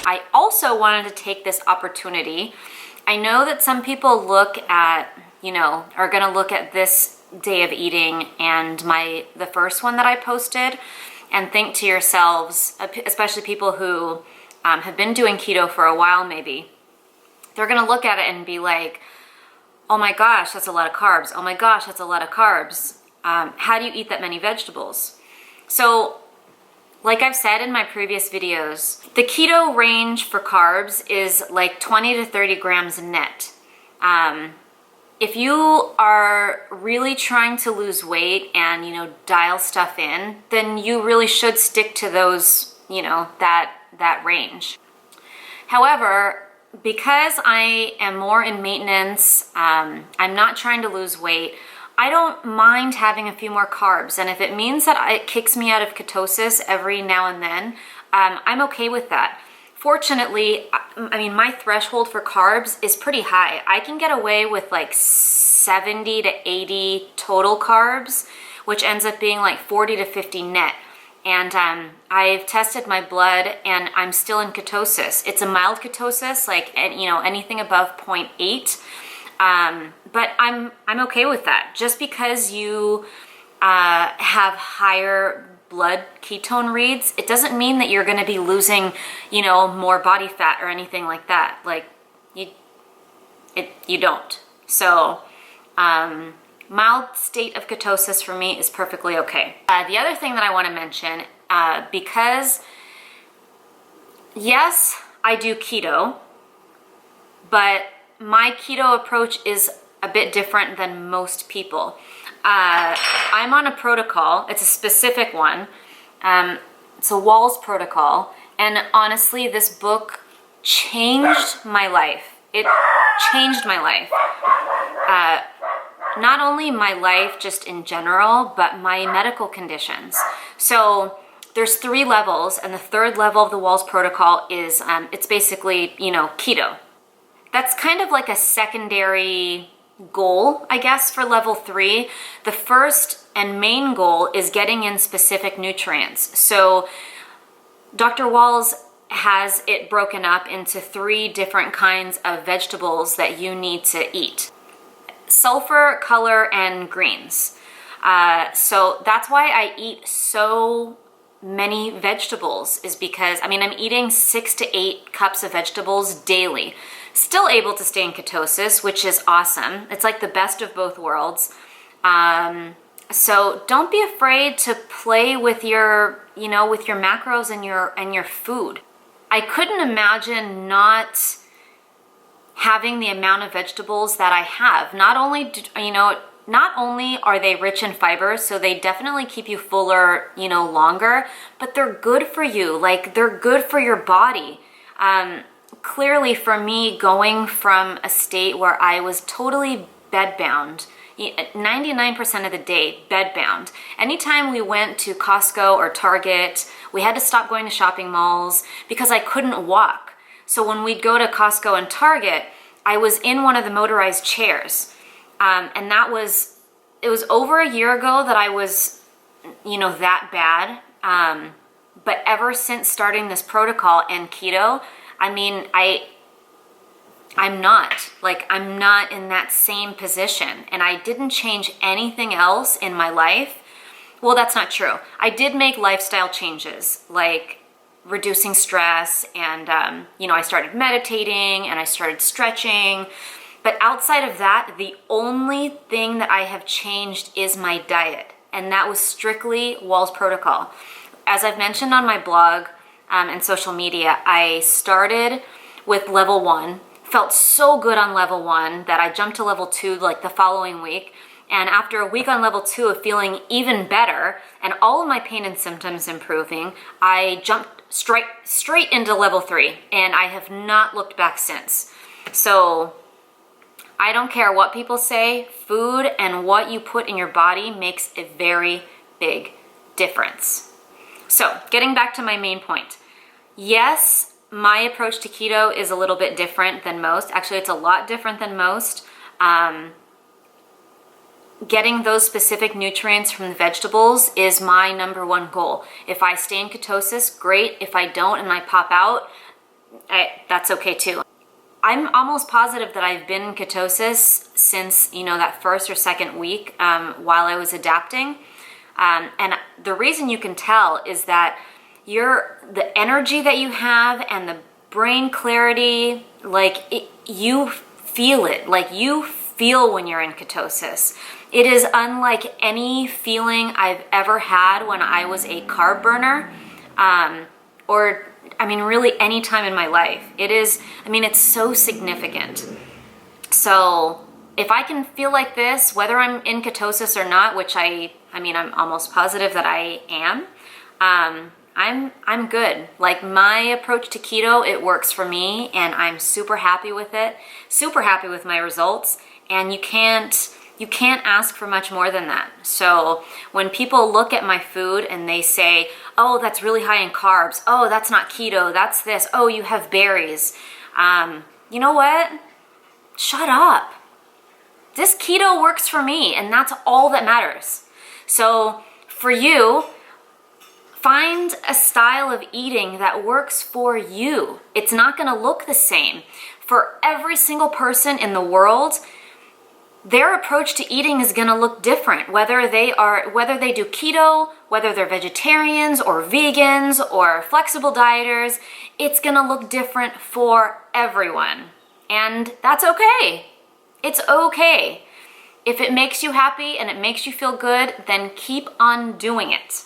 I also wanted to take this opportunity. I know that some people look at, are gonna look at this day of eating and the first one that I posted and think to yourselves, especially people who have been doing keto for a while maybe, they're gonna look at it and be like, oh my gosh, that's a lot of carbs. Oh my gosh, that's a lot of carbs. How do you eat that many vegetables? So, like I've said in my previous videos, the keto range for carbs is like 20 to 30 grams net. If you are really trying to lose weight and, dial stuff in, then you really should stick to those, that range. However, because I am more in maintenance, I'm not trying to lose weight, I don't mind having a few more carbs. And if it means that it kicks me out of ketosis every now and then, I'm okay with that. Fortunately, my threshold for carbs is pretty high. I can get away with like 70 to 80 total carbs, which ends up being like 40 to 50 net. And I've tested my blood and I'm still in ketosis. It's a mild ketosis, like, anything above 0.8. But I'm okay with that. Just because you have higher blood ketone reads, it doesn't mean that you're going to be losing, more body fat or anything like that. Like, you don't. So, mild state of ketosis for me is perfectly okay. The other thing that I want to mention, because yes, I do keto, but my keto approach is a bit different than most people. I'm on a protocol. It's a specific one. It's a Wahls protocol. And honestly, this book changed my life. It changed my life. Not only my life just in general, but my medical conditions. So there's 3 levels, and the 3rd level of the Wahls protocol is, it's basically, keto. That's kind of like a secondary goal, I guess, for level 3. The first and main goal is getting in specific nutrients. So Dr. Wahls has it broken up into 3 different kinds of vegetables that you need to eat: sulfur, color, and greens. So that's why I eat so many vegetables, is because, I'm eating 6 to 8 cups of vegetables daily. Still able to stay in ketosis, which is awesome. It's like the best of both worlds. So don't be afraid to play with your, with your macros and your food. I couldn't imagine not having the amount of vegetables that I have. Not only are they rich in fiber, so they definitely keep you fuller, longer, but they're good for you. Like, they're good for your body. Clearly for me, going from a state where I was totally bedbound, 99% of the day bedbound. Anytime we went to Costco or Target, we had to stop going to shopping malls because I couldn't walk. So when we'd go to Costco and Target, I was in one of the motorized chairs. And it was over a year ago that I was, that bad. But ever since starting this protocol and keto, I'm not in that same position, and I didn't change anything else in my life. Well, that's not true. I did make lifestyle changes, like reducing stress, and I started meditating and I started stretching. But outside of that, the only thing that I have changed is my diet, and that was strictly Wahls protocol. As I've mentioned on my blog and social media, I started with level 1, felt so good on level 1 that I jumped to level 2 like the following week. And after a week on level 2 of feeling even better and all of my pain and symptoms improving, I jumped straight into level 3, and I have not looked back since. So I don't care what people say, food and what you put in your body makes a very big difference. So getting back to my main point. Yes, my approach to keto is a little bit different than most. Actually, it's a lot different than most. Getting those specific nutrients from the vegetables is my number 1 goal. If I stay in ketosis, great. If I don't and I pop out, that's okay too. I'm almost positive that I've been in ketosis since, that first or second week while I was adapting. And the reason you can tell is that the energy that you have and the brain clarity, you feel it. Like, you feel when you're in ketosis. It is unlike any feeling I've ever had when I was a carb burner, really any time in my life. It's so significant. So if I can feel like this, whether I'm in ketosis or not, which I'm almost positive that I am, I'm good. Like, my approach to keto, it works for me, and I'm super happy with it, super happy with my results, and you can't ask for much more than that. So when people look at my food and they say, oh, that's really high in carbs, oh, that's not keto, that's this, oh, you have berries, you know what? Shut up. This keto works for me, and that's all that matters. So for you, find a style of eating that works for you. It's not gonna look the same. For every single person in the world, their approach to eating is gonna look different, whether they do keto, whether they're vegetarians or vegans or flexible dieters. It's gonna look different for everyone. And that's okay. It's okay. If it makes you happy and it makes you feel good, then keep on doing it.